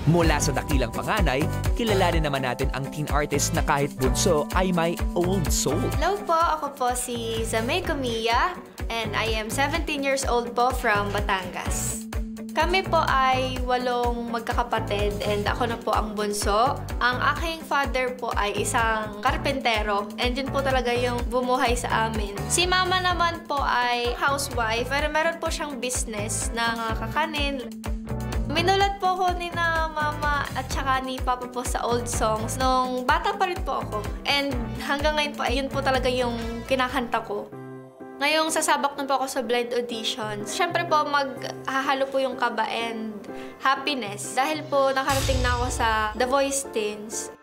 Mula sa dakilang panganay, kilalanin naman natin ang teen artist na kahit bunso ay may old soul. Hello po, ako po si Zamay Camilla and I am 17 years old po from Batangas. Kami po ay 8 magkakapatid and ako na po ang bunso. Ang aking father po ay isang karpentero and yun po talaga yung bumuhay sa amin. Si mama naman po ay housewife pero meron po siyang business ng kakanin. Minulat po ko ni na mama at saka ni papa po sa old songs nung bata pa rin po ako. And hanggang ngayon po, ayun po talaga yung kinakanta ko. Ngayong sasabak na po ako sa blind auditions, syempre po maghahalo po yung kaba and happiness. Dahil po nakarating na ako sa The Voice Teens.